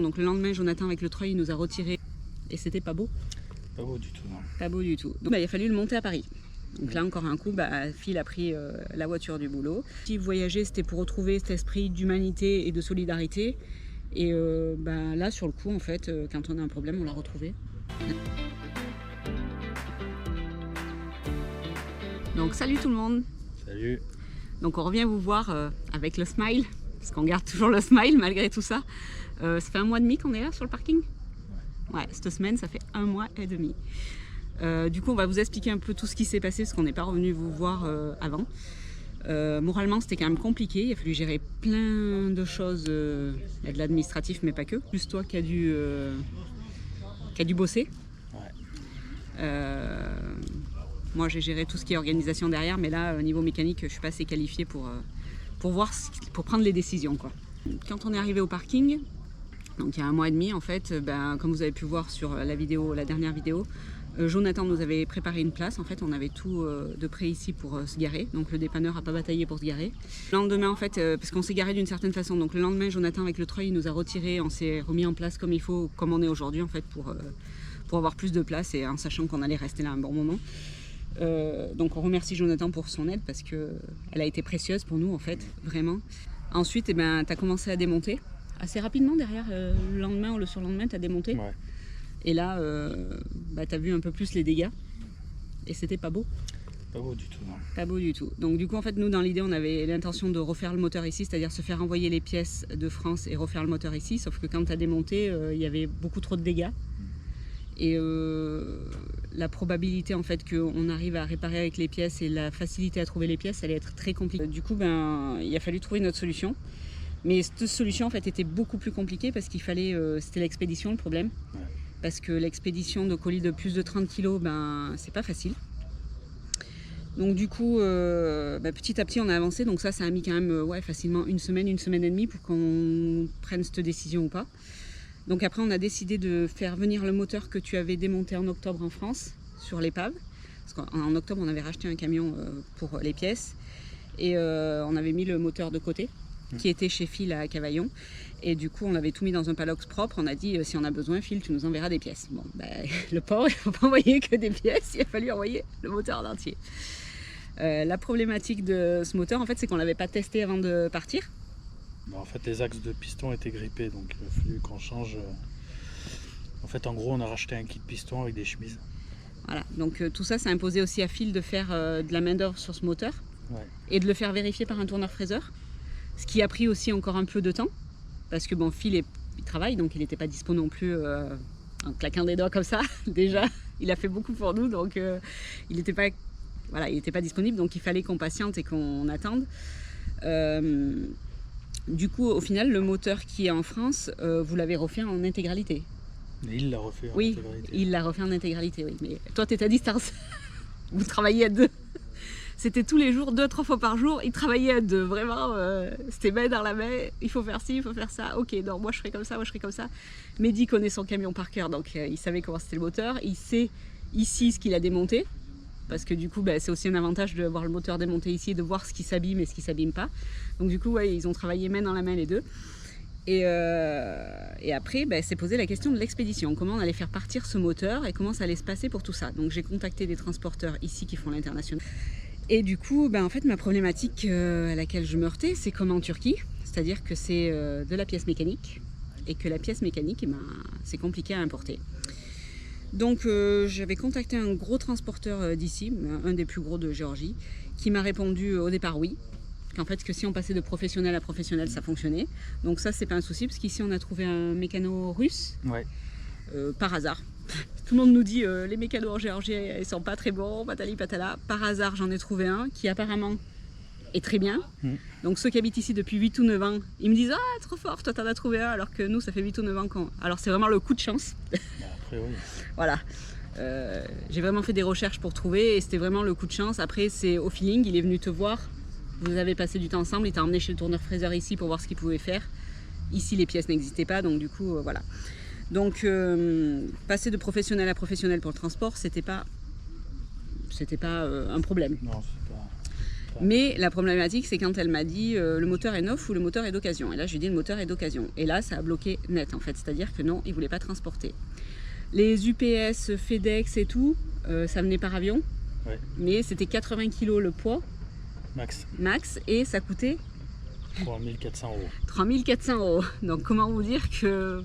Donc le lendemain, Jonathan avec le treuil nous a retiré et c'était pas beau. Pas beau du tout, non. Pas beau du tout. Donc il a fallu le monter à Paris. Donc là encore un coup, Phil a pris la voiture du boulot. Si voyager, c'était pour retrouver cet esprit d'humanité et de solidarité. Et là sur le coup, en fait, quand on a un problème, on l'a retrouvé. Donc salut tout le monde. Salut. Donc on revient vous voir avec le smile, parce qu'on garde toujours le smile malgré tout ça. Ça fait 1 mois et demi qu'on est là sur le parking. Ouais, cette semaine, ça fait 1 mois et demi. Du coup, on va vous expliquer un peu tout ce qui s'est passé, parce qu'on n'est pas revenu vous voir avant. Moralement, c'était quand même compliqué. Il a fallu gérer plein de choses, de l'administratif, mais pas que. Plus toi qui a dû bosser. Ouais. Moi, j'ai géré tout ce qui est organisation derrière, mais là, au niveau mécanique, je suis pas assez qualifiée pour prendre les décisions, quoi. Quand on est arrivé au parking, donc il y a 1 mois et demi, en fait, comme vous avez pu voir sur la dernière vidéo, Jonathan nous avait préparé une place. En fait, on avait tout de près ici pour se garer. Donc le dépanneur n'a pas bataillé pour se garer. Le lendemain, en fait, parce qu'on s'est garé d'une certaine façon. Donc le lendemain, Jonathan avec le treuil nous a retiré. On s'est remis en place comme il faut, comme on est aujourd'hui, en fait, pour avoir plus de place et en sachant qu'on allait rester là un bon moment. Donc on remercie Jonathan pour son aide parce qu'elle a été précieuse pour nous, en fait, vraiment. Ensuite, tu as commencé à démonter assez rapidement derrière. Le lendemain ou le surlendemain, tu as démonté. Ouais. Et là, tu as vu un peu plus les dégâts. Et c'était pas beau. Pas beau du tout, non. Pas beau du tout. Donc du coup, en fait, nous, dans l'idée, on avait l'intention de refaire le moteur ici, c'est-à-dire se faire envoyer les pièces de France et refaire le moteur ici. Sauf que quand tu as démonté, il y avait beaucoup trop de dégâts. Et la probabilité, en fait, qu'on arrive à réparer avec les pièces et la facilité à trouver les pièces, allait être très compliquée. Du coup, il a fallu trouver une autre solution. Mais cette solution, en fait, était beaucoup plus compliquée parce qu'il fallait... c'était l'expédition, le problème. Ouais. Parce que l'expédition de colis de plus de 30 kg, c'est pas facile. Donc du coup, petit à petit, on a avancé. Donc ça a mis quand même facilement 1 semaine et demie pour qu'on prenne cette décision ou pas. Donc après, on a décidé de faire venir le moteur que tu avais démonté en octobre en France, sur l'épave. Parce qu'en octobre, on avait racheté un camion pour les pièces. Et on avait mis le moteur de côté, qui était chez Phil à Cavaillon. Et du coup, on avait tout mis dans un paddock propre. On a dit, si on a besoin, Phil, tu nous enverras des pièces. Bon, le pauvre, il ne faut pas envoyer que des pièces. Il a fallu envoyer le moteur en entier. La problématique de ce moteur, en fait, c'est qu'on ne l'avait pas testé avant de partir. En fait, les axes de piston étaient grippés, donc il a fallu qu'on change. En fait, en gros, on a racheté un kit piston avec des chemises. Voilà, donc tout ça, ça a imposé aussi à Phil de faire de la main-d'œuvre sur ce moteur. Ouais. Et de le faire vérifier par un tourneur-fraiseur. Ce qui a pris aussi encore un peu de temps. Parce que Phil, il travaille, donc il n'était pas dispo non plus en claquant des doigts comme ça. Déjà, il a fait beaucoup pour nous, donc il n'était pas disponible, donc il fallait qu'on patiente et qu'on attende. Du coup, au final, le moteur qui est en France, vous l'avez refait en intégralité. Et il l'a refait en intégralité. Oui, il l'a refait en intégralité, oui. Mais toi, tu es à distance. Vous travaillez à 2. C'était tous les jours, 2-3 fois par jour, il travaillait à 2, vraiment, c'était main dans la main, il faut faire ci, il faut faire ça, ok, non, moi je ferai comme ça, moi je ferai comme ça. Mehdi connaît son camion par cœur, donc il savait comment c'était le moteur, il sait ici ce qu'il a démonté, parce que du coup, c'est aussi un avantage de voir le moteur démonté ici, de voir ce qui s'abîme et ce qui s'abîme pas. Donc du coup, ils ont travaillé main dans la main les deux. Et après, s'est posé la question de l'expédition, comment on allait faire partir ce moteur et comment ça allait se passer pour tout ça. Donc j'ai contacté des transporteurs ici qui font l'international. Et du coup, en fait, ma problématique à laquelle je me heurtais, c'est comme en Turquie, c'est-à-dire que c'est de la pièce mécanique et que la pièce mécanique, c'est compliqué à importer. Donc, j'avais contacté un gros transporteur d'ici, un des plus gros de Géorgie, qui m'a répondu au départ oui, qu'en fait, que si on passait de professionnel à professionnel, ça fonctionnait. Donc ça, c'est pas un souci, parce qu'ici, on a trouvé un mécano russe, ouais. Par hasard. Tout le monde nous dit les mécanos en Géorgie, ils sont pas très bons, patali patala. Par hasard, j'en ai trouvé un qui apparemment est très bien. Donc ceux qui habitent ici depuis 8 ou 9 ans, ils me disent « Ah, trop fort, toi t'en as trouvé un », alors que nous, ça fait 8 ou 9 ans qu'on... Alors c'est vraiment le coup de chance. Après, oui. Voilà. J'ai vraiment fait des recherches pour trouver et c'était vraiment le coup de chance. Après, c'est au feeling, il est venu te voir, vous avez passé du temps ensemble, il t'a emmené chez le tourneur-fraiseur ici pour voir ce qu'il pouvait faire. Ici, les pièces n'existaient pas, donc du coup, voilà. Donc, passer de professionnel à professionnel pour le transport, c'était pas un problème. Non, c'est pas... Mais la problématique, c'est quand elle m'a dit le moteur est neuf ou le moteur est d'occasion. Et là, je lui ai dit le moteur est d'occasion. Et là, ça a bloqué net en fait. C'est-à-dire que non, il ne voulait pas transporter. Les UPS, FedEx et tout, ça venait par avion. Ouais. Mais c'était 80 kg le poids. Max. Et ça coûtait 3400 €. 3400 €. Donc comment vous dire que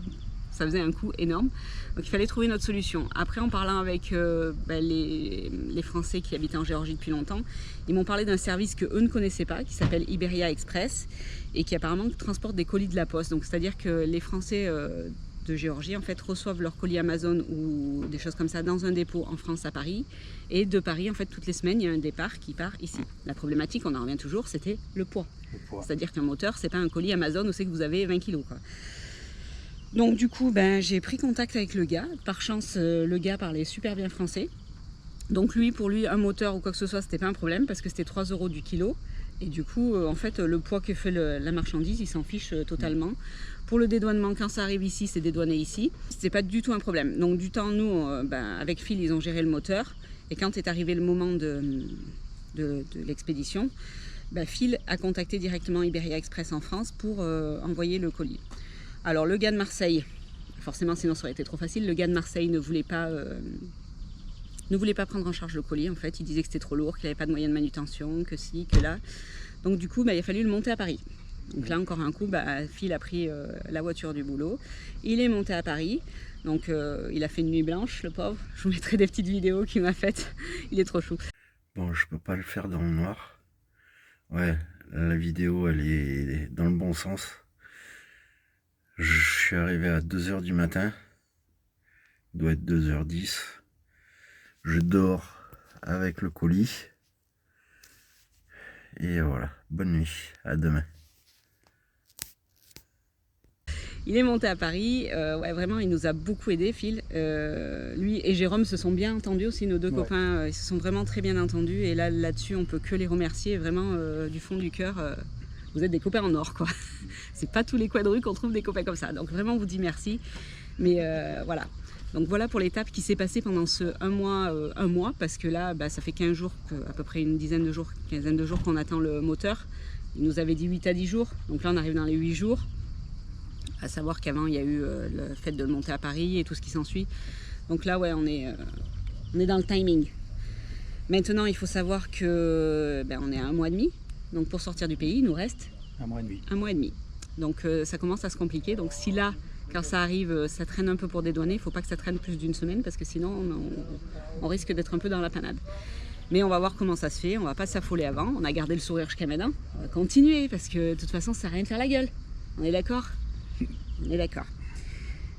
ça faisait un coût énorme. Donc il fallait trouver notre solution. Après, en parlant avec les Français qui habitaient en Géorgie depuis longtemps, ils m'ont parlé d'un service qu'eux ne connaissaient pas, qui s'appelle Iberia Express, et qui apparemment transporte des colis de la poste. Donc c'est-à-dire que les Français de Géorgie en fait reçoivent leurs colis Amazon ou des choses comme ça dans un dépôt en France à Paris, et de Paris en fait toutes les semaines il y a un départ qui part ici. La problématique, on en revient toujours, c'était le poids. C'est-à-dire qu'un moteur, c'est pas un colis Amazon où c'est que vous avez 20 kg quoi. Donc du coup j'ai pris contact avec le gars. Par chance le gars parlait super bien français. Donc pour lui un moteur ou quoi que ce soit c'était pas un problème parce que c'était 3 € du kilo. Et du coup en fait le poids que fait la marchandise il s'en fiche totalement. Pour le dédouanement, quand ça arrive ici, c'est dédouané ici. C'est pas du tout un problème. Donc du temps, nous, avec Phil, ils ont géré le moteur. Et quand est arrivé le moment de l'expédition, Phil a contacté directement Iberia Express en France pour envoyer le colis. Alors le gars de Marseille, forcément sinon ça aurait été trop facile, le gars de Marseille ne voulait pas prendre en charge le colis. En fait, il disait que c'était trop lourd, qu'il n'avait pas de moyen de manutention, que si, que là. Donc du coup, il a fallu le monter à Paris. Donc là encore un coup, Phil a pris la voiture du boulot, il est monté à Paris, donc il a fait une nuit blanche, le pauvre. Je vous mettrai des petites vidéos qu'il m'a faites, il est trop chou. Bon, je peux pas le faire dans le noir. Ouais, la vidéo elle est dans le bon sens. Je suis arrivé à 2 h du matin, il doit être 2 h 10. Je dors avec le colis. Et voilà, bonne nuit, à demain. Il est monté à Paris, ouais, vraiment il nous a beaucoup aidé Phil. Lui et Jérôme se sont bien entendus aussi, nos deux copains, ils se sont vraiment très bien entendus. Et là-dessus on peut que les remercier vraiment du fond du cœur. Vous êtes des copains en or quoi. C'est pas tous les coins de rue qu'on trouve des copains comme ça. Donc vraiment on vous dit merci. Mais voilà. Donc voilà pour l'étape qui s'est passée pendant ce un mois, parce que là ça fait 15 jours, à peu près une quinzaine de jours qu'on attend le moteur. Il nous avait dit 8 à 10 jours, donc là on arrive dans les 8 jours. À savoir qu'avant il y a eu le fait de le monter à Paris et tout ce qui s'ensuit. Donc là ouais on est dans le timing. Maintenant il faut savoir que on est à 1 mois et demi. Donc pour sortir du pays il nous reste 1 mois et demi. 1 mois et demi. Donc ça commence à se compliquer. Donc si là quand ça arrive ça traîne un peu pour dédouaner, il ne faut pas que ça traîne plus d'une semaine parce que sinon on risque d'être un peu dans la panade. Mais on va voir comment ça se fait, on va pas s'affoler avant. On a gardé le sourire jusqu'à maintenant. On va continuer parce que de toute façon ça sert à rien de faire la gueule. On est d'accord ? On est d'accord.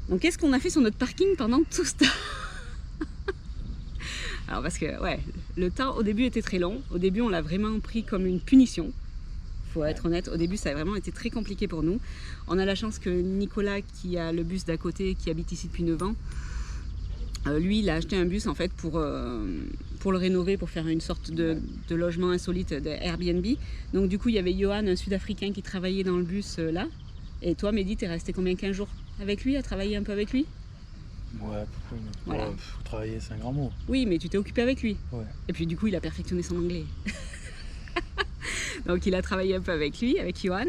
Donc qu'est-ce qu'on a fait sur notre parking pendant tout ce temps? Alors parce que ouais, le temps au début était très long. Au début on l'a vraiment pris comme une punition. Faut être honnête, au début ça a vraiment été très compliqué pour nous. On a la chance que Nicolas qui a le bus d'à côté, qui habite ici depuis 9 ans, lui il a acheté un bus en fait pour le rénover, pour faire une sorte de logement insolite de Airbnb. Donc du coup il y avait Johan, un Sud-Africain qui travaillait dans le bus là. Et toi, Mehdi, t'es resté combien, 15 jours avec lui, à travailler un peu avec lui? Ouais, voilà. Travailler, c'est un grand mot. Oui, mais tu t'es occupé avec lui. Ouais. Et puis du coup, il a perfectionné son anglais. Donc il a travaillé un peu avec lui, avec Johan.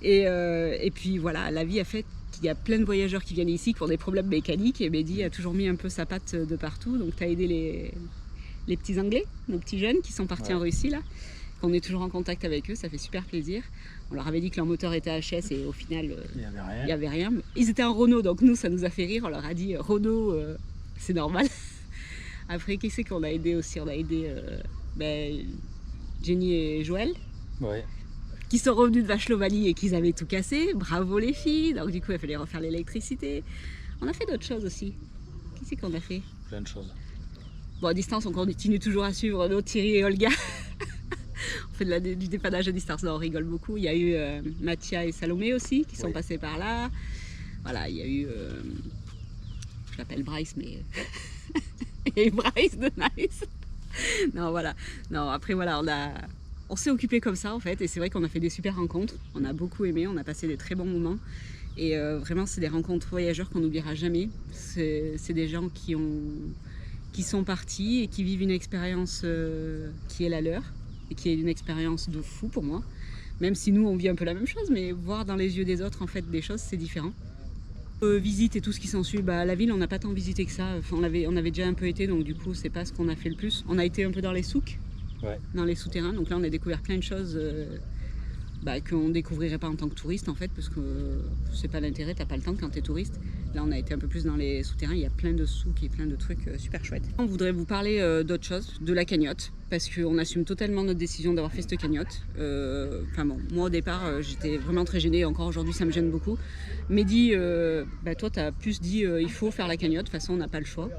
Et puis voilà, la vie a fait qu'il y a plein de voyageurs qui viennent ici qui ont des problèmes mécaniques. Et Mehdi a toujours mis un peu sa patte de partout. Donc tu as aidé les petits Anglais, nos petits jeunes qui sont partis en Russie là. On est toujours en contact avec eux, ça fait super plaisir. On leur avait dit que leur moteur était HS et au final, il n'y avait rien. Ils étaient en Renault, donc nous, ça nous a fait rire. On leur a dit Renault, c'est normal. Après, qui c'est qu'on a aidé aussi? On a aidé Jenny et Joël, qui sont revenus de Vachelovanie et qui avaient tout cassé. Bravo les filles. Donc du coup, il fallait refaire l'électricité. On a fait d'autres choses aussi. Qui c'est qu'on a fait? Plein de choses. Bon, à distance, on continue toujours à suivre nos Thierry et Olga. On fait du dépannage à distance, là, on rigole beaucoup. Il y a eu Mathia et Salomé aussi qui sont passés par là. Voilà, il y a eu, je l'appelle Bryce, mais il y a eu Bryce de Nice. Non, voilà. Non, après voilà, on s'est occupé comme ça en fait, et c'est vrai qu'on a fait des super rencontres. On a beaucoup aimé, on a passé des très bons moments. Et vraiment, c'est des rencontres voyageurs qu'on n'oubliera jamais. C'est des gens qui sont partis et qui vivent une expérience qui est la leur. et qui est une expérience de fou pour moi. Même si nous on vit un peu la même chose, mais voir dans les yeux des autres en fait des choses, c'est différent. Visite et tout ce qui s'ensuit, la ville on n'a pas tant visité que ça, enfin, on avait déjà un peu été, donc du coup c'est pas ce qu'on a fait le plus. On a été un peu dans les souks, dans les souterrains, donc là on a découvert plein de choses qu'on ne découvrirait pas en tant que touriste en fait, parce que c'est pas l'intérêt, t'as pas le temps quand t'es touriste. Là on a été un peu plus dans les souterrains, il y a plein de souks et plein de trucs super chouettes. On voudrait vous parler d'autre chose, de la cagnotte, parce qu'on assume totalement notre décision d'avoir fait cette cagnotte. Moi au départ j'étais vraiment très gênée, encore aujourd'hui ça me gêne beaucoup. Mehdi, toi t'as plus dit il faut faire la cagnotte, de toute façon on n'a pas le choix.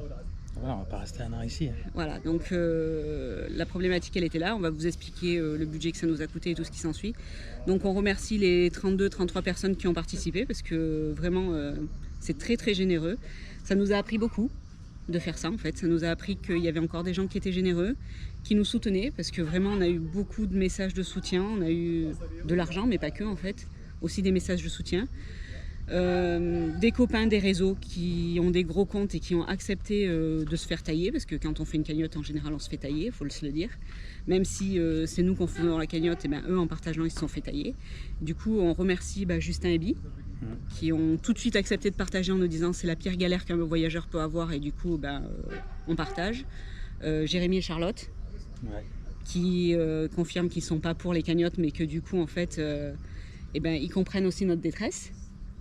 Voilà, on va pas rester un an ici. Voilà, donc la problématique elle était là, on va vous expliquer le budget que ça nous a coûté et tout ce qui s'ensuit. Donc on remercie les 32-33 personnes qui ont participé, parce que vraiment c'est très très généreux. Ça nous a appris beaucoup de faire ça en fait, ça nous a appris qu'il y avait encore des gens qui étaient généreux, qui nous soutenaient, parce que vraiment on a eu beaucoup de messages de soutien, on a eu de l'argent mais pas que en fait, aussi des messages de soutien. Des copains des réseaux qui ont des gros comptes et qui ont accepté de se faire tailler, parce que quand on fait une cagnotte en général on se fait tailler, il faut se le dire, même si c'est nous qu'on fait dans la cagnotte, et eux en partageant ils se sont fait tailler. Du coup on remercie Justin et Bi qui ont tout de suite accepté de partager en nous disant c'est la pire galère qu'un voyageur peut avoir, et du coup on partage. Jérémy et Charlotte qui confirment qu'ils sont pas pour les cagnottes, mais que du coup en fait ils comprennent aussi notre détresse,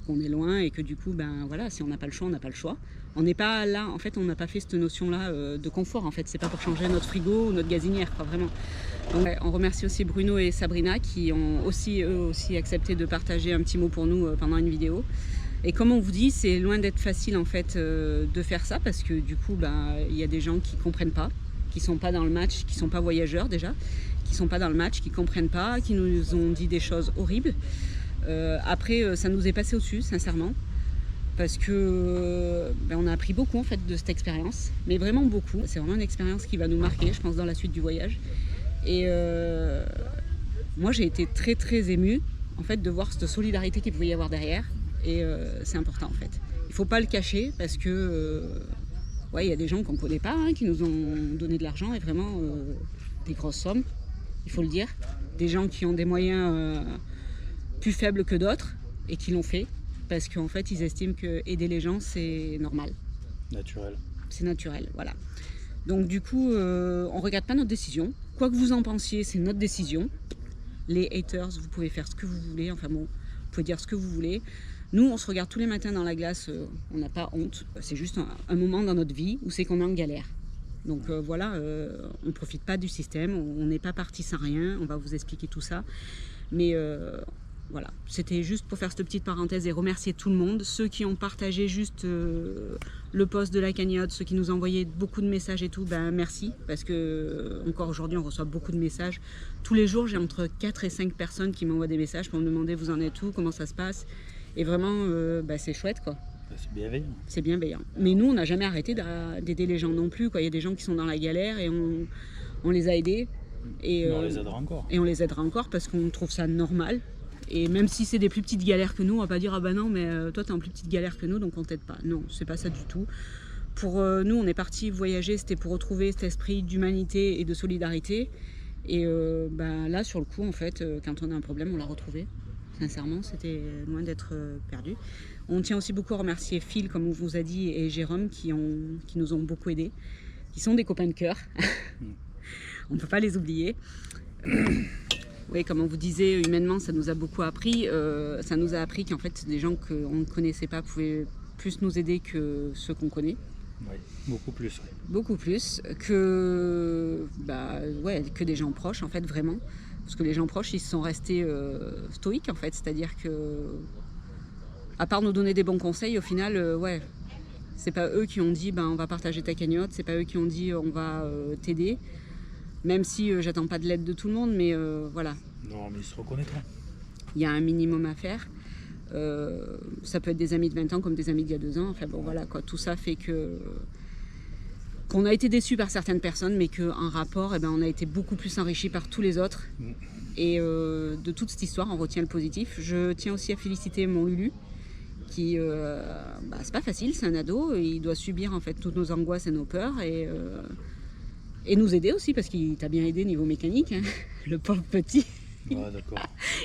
qu'on est loin et que du coup si on n'a pas le choix, on n'a pas le choix. On n'est pas là, en fait on n'a pas fait cette notion là de confort en fait, c'est pas pour changer notre frigo ou notre gazinière quoi, vraiment. Donc, on remercie aussi Bruno et Sabrina qui ont eux aussi accepté de partager un petit mot pour nous pendant une vidéo. Et comme on vous dit, c'est loin d'être facile en fait de faire ça, parce que du coup il y a des gens qui comprennent pas, qui sont pas dans le match, qui sont pas voyageurs déjà, qui sont pas dans le match, qui comprennent pas, qui nous ont dit des choses horribles. Après ça nous est passé au-dessus sincèrement, parce que on a appris beaucoup en fait de cette expérience, mais vraiment beaucoup. C'est vraiment une expérience qui va nous marquer je pense dans la suite du voyage. Et moi j'ai été très très émue en fait de voir cette solidarité qu'il pouvait y avoir derrière, et c'est important en fait. Il faut pas le cacher, parce que il y a des gens qu'on connaît pas qui nous ont donné de l'argent, et vraiment des grosses sommes, il faut le dire. Des gens qui ont des moyens plus faibles que d'autres et qui l'ont fait, parce qu'en fait ils estiment que aider les gens c'est normal. Naturel. C'est naturel, voilà. Donc du coup on regrette pas notre décision. Quoi que vous en pensiez, c'est notre décision. Les haters, vous pouvez faire ce que vous voulez, vous pouvez dire ce que vous voulez. Nous on se regarde tous les matins dans la glace, on n'a pas honte. C'est juste un moment dans notre vie où c'est qu'on est en galère. Donc on ne profite pas du système, on n'est pas parti sans rien, on va vous expliquer tout ça. Mais voilà, c'était juste pour faire cette petite parenthèse et remercier tout le monde, ceux qui ont partagé juste le post de la cagnotte, ceux qui nous ont envoyé beaucoup de messages et tout, merci, parce que encore aujourd'hui on reçoit beaucoup de messages. Tous les jours j'ai entre 4 et 5 personnes qui m'envoient des messages pour me demander vous en êtes où, comment ça se passe, et vraiment c'est chouette quoi. C'est bienveillant. C'est bienveillant. Mais nous on n'a jamais arrêté d'aider les gens non plus quoi. Il y a des gens qui sont dans la galère et on les a aidés. Et on les aidera encore. Et on les aidera encore parce qu'on trouve ça normal. Et même si c'est des plus petites galères que nous, on va pas dire ah bah non mais toi t'es en plus petite galère que nous donc on t'aide pas. Non, c'est pas ça du tout. Pour nous on est parti voyager, c'était pour retrouver cet esprit d'humanité et de solidarité. Et là sur le coup en fait quand on a un problème on l'a retrouvé. Sincèrement c'était loin d'être perdu. On tient aussi beaucoup à remercier Phil comme on vous a dit et Jérôme qui nous ont beaucoup aidés, qui sont des copains de cœur. On ne peut pas les oublier. Oui, comme on vous disait, humainement, ça nous a beaucoup appris. Ça nous a appris qu'en fait, des gens qu'on ne connaissait pas pouvaient plus nous aider que ceux qu'on connaît. Oui, beaucoup plus. Oui. Beaucoup plus que des gens proches, en fait, vraiment. Parce que les gens proches, ils sont restés stoïques, en fait. C'est-à-dire que, à part nous donner des bons conseils, au final, c'est pas eux qui ont dit on va partager ta cagnotte, c'est pas eux qui ont dit on va t'aider. Même si j'attends pas de l'aide de tout le monde, mais voilà. Non, mais ils se reconnaîtront. Il y a un minimum à faire. Ça peut être des amis de 20 ans comme des amis d'il y a 2 ans. Enfin bon, voilà quoi. Tout ça fait qu'on a été déçus par certaines personnes, mais qu'en rapport, on a été beaucoup plus enrichis par tous les autres. Et de toute cette histoire, on retient le positif. Je tiens aussi à féliciter mon Lulu, qui, c'est pas facile, c'est un ado. Il doit subir en fait toutes nos angoisses et nos peurs. Et nous aider aussi, parce qu'il t'a bien aidé niveau mécanique, hein. Le pauvre petit. Ouais, d'accord.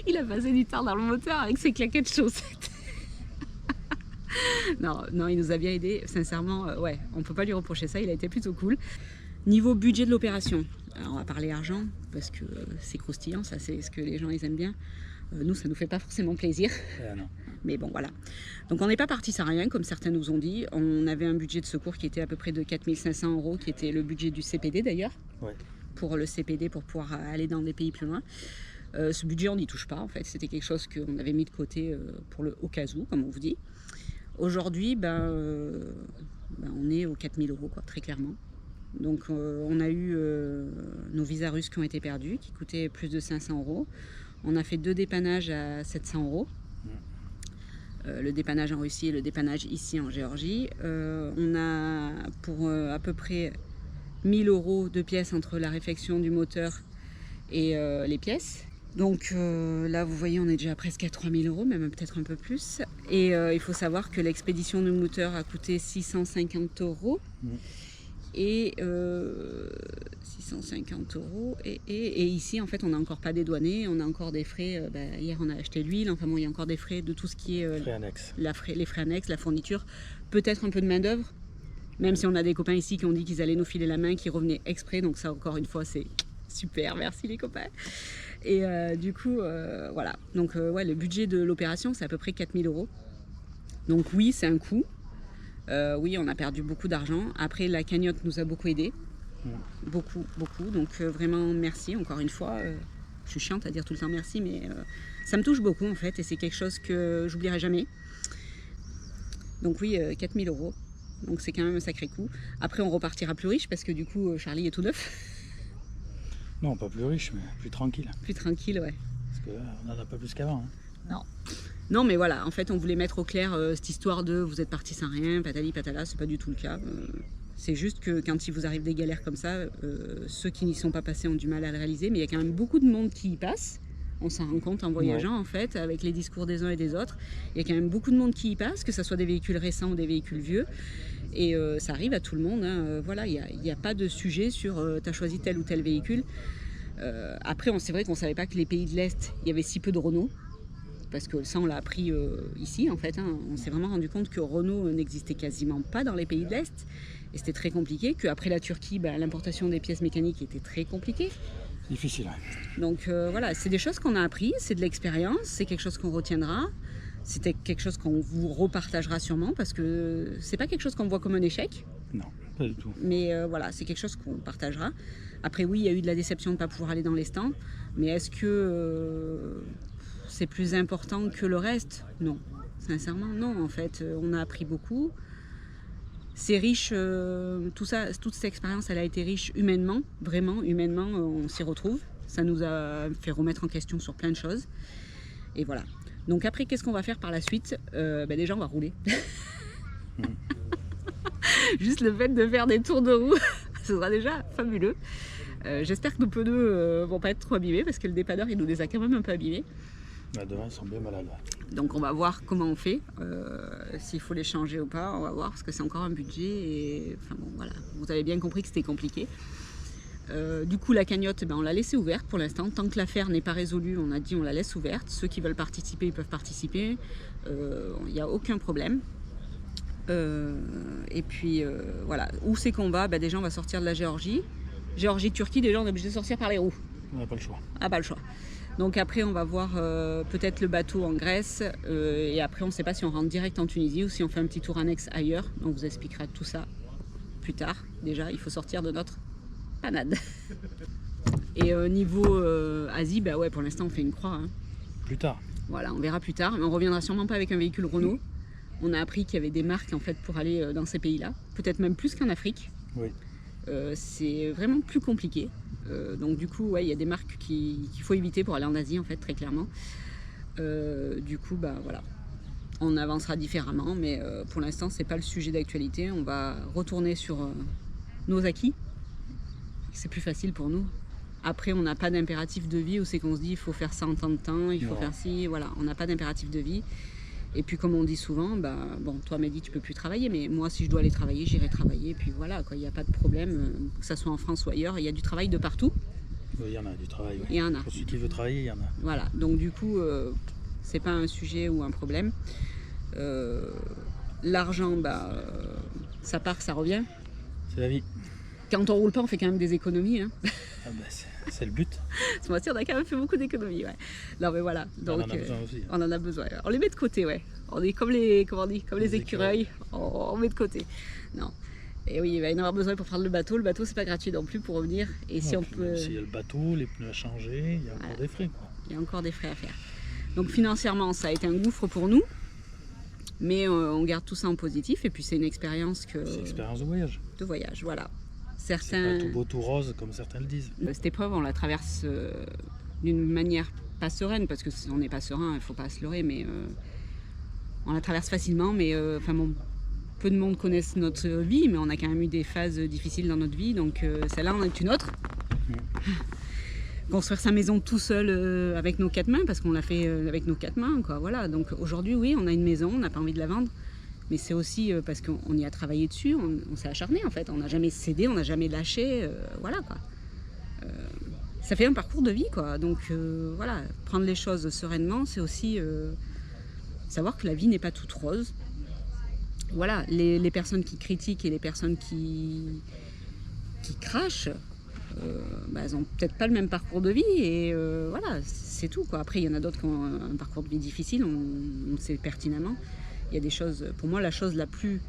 Il a passé du temps dans le moteur avec ses claquettes chaussettes. non, il nous a bien aidé. Sincèrement, ouais, on peut pas lui reprocher ça, il a été plutôt cool. Niveau budget de l'opération, on va parler argent, parce que c'est croustillant, ça c'est ce que les gens ils aiment bien. Nous, ça nous fait pas forcément plaisir. Non. Mais bon, voilà. Donc on n'est pas parti sans rien, comme certains nous ont dit. On avait un budget de secours qui était à peu près de 4 500 €, qui était le budget du CPD d'ailleurs. Ouais. Pour le CPD, pour pouvoir aller dans des pays plus loin. Ce budget, on n'y touche pas, en fait. C'était quelque chose qu'on avait mis de côté pour le au cas où, comme on vous dit. Aujourd'hui, on est aux 4 000 €, quoi, très clairement. Donc on a eu nos visas russes qui ont été perdus, qui coûtaient plus de 500 €. On a fait 2 dépannages à 700 €. Le dépannage en Russie et le dépannage ici en Géorgie. On a pour à peu près 1 000 € de pièces entre la réfection du moteur et les pièces. Donc là, vous voyez, on est déjà presque à 3 000 €, même peut-être un peu plus. Et il faut savoir que l'expédition du moteur a coûté 650 €. Et 650 €. Et ici, en fait, on n'a encore pas dédouané. On a encore des frais. Hier, on a acheté l'huile. Enfin bon, il y a encore des frais de tout ce qui est Frais annexes. les frais annexes, la fourniture. Peut-être un peu de main-d'œuvre. Même si on a des copains ici qui ont dit qu'ils allaient nous filer la main, qui revenaient exprès. Donc, ça, encore une fois, c'est super. Merci les copains. Et du coup, voilà. Donc, ouais, le budget de l'opération, c'est à peu près 4 000 €. Donc, oui, c'est un coût. Oui, on a perdu beaucoup d'argent. Après, la cagnotte nous a beaucoup aidé. Beaucoup. Donc, vraiment, merci encore une fois. Je suis chiante à dire tout le temps merci, mais ça me touche beaucoup en fait. Et c'est quelque chose que j'oublierai jamais. Donc, oui, 4 000 €. Donc, c'est quand même un sacré coup. Après, on repartira plus riche parce que du coup, Charlie est tout neuf. Non, pas plus riche, mais plus tranquille. Plus tranquille, ouais. Parce que là, on n'en a pas plus qu'avant. Hein. Non, mais voilà, en fait, on voulait mettre au clair cette histoire de vous êtes parti sans rien, patali patala, c'est pas du tout le cas. C'est juste que quand il vous arrive des galères comme ça, ceux qui n'y sont pas passés ont du mal à le réaliser, mais il y a quand même beaucoup de monde qui y passe. On s'en rend compte en voyageant, en fait, avec les discours des uns et des autres. Il y a quand même beaucoup de monde qui y passe, que ce soit des véhicules récents ou des véhicules vieux. Et ça arrive à tout le monde. Hein. Voilà, il n'y a pas de sujet sur tu as choisi tel ou tel véhicule. Après, c'est vrai qu'on ne savait pas que les pays de l'Est, il y avait si peu de Renault. Parce que ça, on l'a appris ici, en fait. Hein. On s'est vraiment rendu compte que Renault n'existait quasiment pas dans les pays de l'Est. Et c'était très compliqué. Qu'après la Turquie, l'importation des pièces mécaniques était très compliquée. Difficile, ouais. Donc voilà, c'est des choses qu'on a appris, c'est de l'expérience, c'est quelque chose qu'on retiendra. C'était quelque chose qu'on vous repartagera sûrement parce que c'est pas quelque chose qu'on voit comme un échec. Non, pas du tout. Mais voilà, c'est quelque chose qu'on partagera. Après, oui, il y a eu de la déception de ne pas pouvoir aller dans les stands. Mais est-ce que c'est plus important que le reste? Non. Sincèrement, non. En fait, on a appris beaucoup. C'est riche, toute cette expérience, elle a été riche humainement. Vraiment, humainement, on s'y retrouve. Ça nous a fait remettre en question sur plein de choses. Et voilà. Donc après, qu'est-ce qu'on va faire par la suite? Déjà, on va rouler. Juste le fait de faire des tours de roue, ce sera déjà fabuleux. J'espère que nos pneus vont pas être trop abîmés parce que le dépanneur, il nous les a quand même un peu abîmés. Demain, ils sont bien malades. Donc on va voir comment on fait, s'il faut les changer ou pas, on va voir parce que c'est encore un budget. Et enfin bon, voilà, vous avez bien compris que c'était compliqué. Du coup, la cagnotte, on l'a laissée ouverte pour l'instant. Tant que l'affaire n'est pas résolue, on a dit on la laisse ouverte. Ceux qui veulent participer, ils peuvent participer. Il n'y a aucun problème. Et puis voilà, où c'est qu'on va? Déjà, on va sortir de la Géorgie. Géorgie-Turquie, déjà, on est obligé de sortir par les roues. On n'a pas le choix. Ah, pas le choix. Donc après, on va voir peut-être le bateau en Grèce. Et après, on ne sait pas si on rentre direct en Tunisie ou si on fait un petit tour annexe ailleurs. On vous expliquera tout ça plus tard. Déjà, il faut sortir de notre panade. Et niveau Asie, ouais, pour l'instant, on fait une croix. Hein. Plus tard. Voilà, on verra plus tard. Mais on reviendra sûrement pas avec un véhicule Renault. On a appris qu'il y avait des marques en fait pour aller dans ces pays-là. Peut-être même plus qu'en Afrique. Oui. C'est vraiment plus compliqué. Donc du coup, ouais, il y a des marques qu'il faut éviter pour aller en Asie, en fait, très clairement. Du coup, voilà. On avancera différemment, mais pour l'instant, c'est pas le sujet d'actualité. On va retourner sur nos acquis. C'est plus facile pour nous. Après, on n'a pas d'impératif de vie où c'est qu'on se dit il faut faire ça en temps de temps, il faut faire ci, voilà. On n'a pas d'impératif de vie. Et puis comme on dit souvent, bon, toi Mehdi tu peux plus travailler, mais moi si je dois aller travailler, j'irai travailler, et puis voilà, quoi, il n'y a pas de problème, que ça soit en France ou ailleurs, il y a du travail de partout. Il y en a du travail. Il y en a. Pour celui qui veut travailler, il y en a. Voilà, donc du coup, c'est pas un sujet ou un problème. L'argent, ça part, ça revient. C'est la vie. Quand on roule pas, on fait quand même des économies. Hein. Ah c'est le but. Ce mois-ci, on a quand même fait beaucoup d'économies. Ouais. Non, mais voilà. Donc, on en a besoin aussi. On en a besoin. On les met de côté, ouais. On est comme les, comment on dit, comme les écureuils. On met de côté. Non. Et oui, il va y en avoir besoin pour prendre le bateau. Le bateau, c'est pas gratuit non plus pour revenir. Et si on peut. S'il y a le bateau, les pneus à changer, il y a encore des frais. Quoi. Il y a encore des frais à faire. Donc financièrement, ça a été un gouffre pour nous. Mais on garde tout ça en positif. Et puis c'est une expérience que. C'est une expérience de voyage. De voyage, voilà. Certains... C'est pas tout beau, tout rose, comme certains le disent. Cette épreuve, on la traverse d'une manière pas sereine, parce qu'on n'est pas serein, il ne faut pas se leurrer, mais on la traverse facilement. Mais peu de monde connaissent notre vie, mais on a quand même eu des phases difficiles dans notre vie, donc celle-là en est une autre. Construire sa maison tout seul avec nos 4 mains, parce qu'on l'a fait avec nos 4 mains, quoi. Voilà. Donc aujourd'hui, oui, on a une maison, on n'a pas envie de la vendre. Mais c'est aussi parce qu'on y a travaillé dessus, on s'est acharné en fait, on n'a jamais cédé, on n'a jamais lâché, voilà quoi. Ça fait un parcours de vie quoi, donc voilà, prendre les choses sereinement, c'est aussi savoir que la vie n'est pas toute rose. Voilà, les personnes qui critiquent et les personnes qui crachent, elles n'ont peut-être pas le même parcours de vie et voilà, c'est tout quoi. Après il y en a d'autres qui ont un parcours de vie difficile, on le sait pertinemment. Il y a des choses, pour moi la chose la plus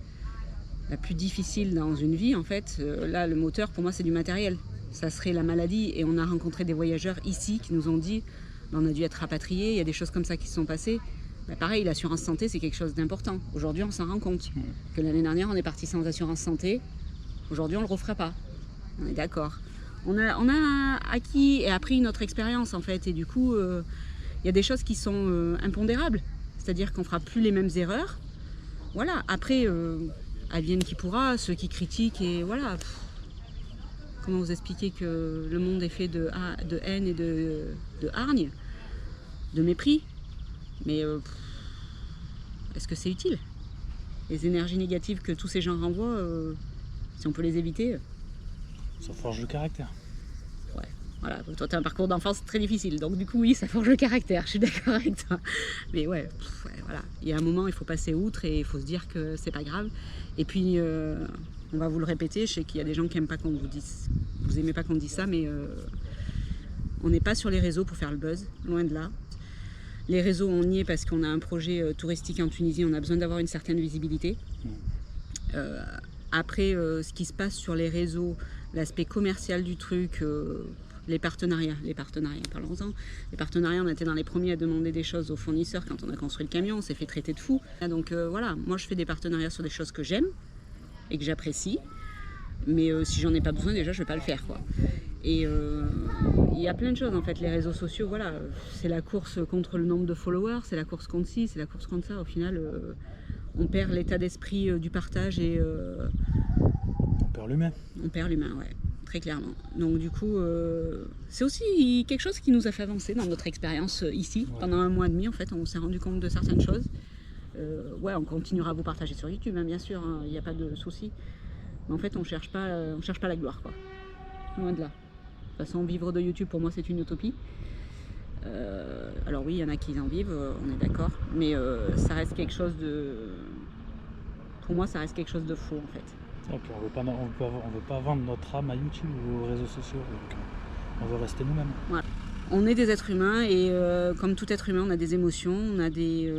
difficile dans une vie en fait, là le moteur pour moi c'est du matériel, ça serait la maladie et on a rencontré des voyageurs ici qui nous ont dit on a dû être rapatriés, il y a des choses comme ça qui se sont passées. Pareil, l'assurance santé c'est quelque chose d'important, aujourd'hui on s'en rend compte, que l'année dernière on est parti sans assurance santé, aujourd'hui on le refera pas, on est d'accord. On a acquis et appris notre expérience en fait et du coup il y a des choses qui sont impondérables. C'est-à-dire qu'on ne fera plus les mêmes erreurs. Voilà, après, advienne qui pourra, ceux qui critiquent, et voilà. Comment vous expliquer que le monde est fait de haine et de hargne, de mépris. Mais est-ce que c'est utile? Les énergies négatives que tous ces gens renvoient, si on peut les éviter. Ça forge le caractère. Ouais. Voilà, toi tu as un parcours d'enfance très difficile, donc du coup oui, ça forge le caractère, je suis d'accord avec toi. Mais ouais, voilà, il y a un moment, il faut passer outre et il faut se dire que c'est pas grave. Et puis, on va vous le répéter, je sais qu'il y a des gens qui aiment pas qu'on vous dise, vous aimez pas qu'on dise ça, mais on n'est pas sur les réseaux pour faire le buzz, loin de là. Les réseaux, on y est parce qu'on a un projet touristique en Tunisie, on a besoin d'avoir une certaine visibilité. Après, ce qui se passe sur les réseaux, l'aspect commercial du truc, les partenariats, parlons-en. Les partenariats, on était dans les premiers à demander des choses aux fournisseurs quand on a construit le camion, on s'est fait traiter de fou. Donc voilà, moi je fais des partenariats sur des choses que j'aime et que j'apprécie, mais si j'en ai pas besoin, déjà je vais pas le faire quoi. Et il y a plein de choses en fait, les réseaux sociaux, voilà, c'est la course contre le nombre de followers, c'est la course contre ci, c'est la course contre ça. Au final, on perd l'état d'esprit du partage et on perd l'humain. On perd l'humain, ouais. Très clairement. Donc du coup, c'est aussi quelque chose qui nous a fait avancer dans notre expérience ici. Ouais. Pendant 1 mois et demi, en fait, on s'est rendu compte de certaines choses. Ouais, on continuera à vous partager sur YouTube, hein, bien sûr, il n'y a pas de souci. Mais en fait, on cherche pas la gloire, quoi. Loin de là. De toute façon, vivre de YouTube, pour moi, c'est une utopie. Alors oui, il y en a qui en vivent, on est d'accord. Mais ça reste quelque chose de... Pour moi, ça reste quelque chose de faux, en fait. Donc on veut pas vendre notre âme à YouTube ou aux réseaux sociaux, donc on veut rester nous-mêmes. Voilà. On est des êtres humains et comme tout être humain, on a des émotions, on a des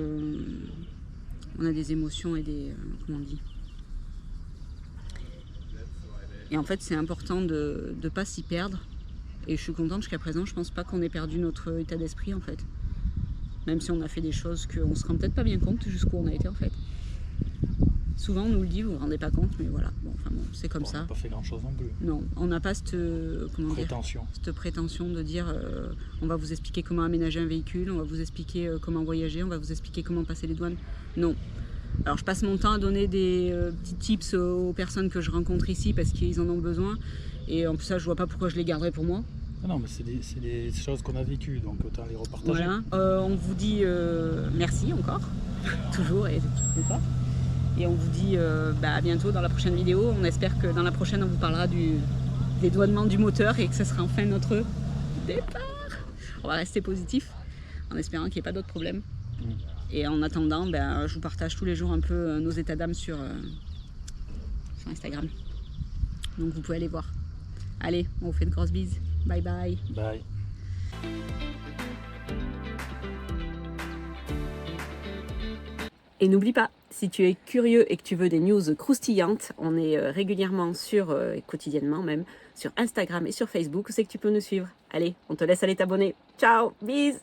émotions et des... comment on dit ? Et en fait, c'est important de ne pas s'y perdre. Et je suis contente jusqu'à présent, je pense pas qu'on ait perdu notre état d'esprit en fait. Même si on a fait des choses qu'on se rend peut-être pas bien compte jusqu'où on a été en fait. Souvent on nous le dit, vous vous rendez pas compte, mais voilà, bon, c'est comme ça. On n'a pas fait grand chose non plus. Non, on n'a pas cette prétention de dire on va vous expliquer comment aménager un véhicule, on va vous expliquer comment voyager, on va vous expliquer comment passer les douanes. Non. Alors je passe mon temps à donner des petits tips aux personnes que je rencontre ici parce qu'ils en ont besoin. Et en plus ça, je vois pas pourquoi je les garderais pour moi. Ah non, mais c'est des choses qu'on a vécues, donc autant les repartager. Voilà. On vous dit merci encore, toujours et encore. Et on vous dit à bientôt dans la prochaine vidéo. On espère que dans la prochaine, on vous parlera du dédouanement du moteur et que ce sera enfin notre départ. On va rester positif en espérant qu'il n'y ait pas d'autres problèmes. Et en attendant, je vous partage tous les jours un peu nos états d'âme sur Instagram. Donc vous pouvez aller voir. Allez, on vous fait de grosses bises. Bye bye. Bye. Et n'oublie pas, si tu es curieux et que tu veux des news croustillantes, on est régulièrement quotidiennement même, sur Instagram et sur Facebook, c'est que tu peux nous suivre. Allez, on te laisse aller t'abonner. Ciao, bisous.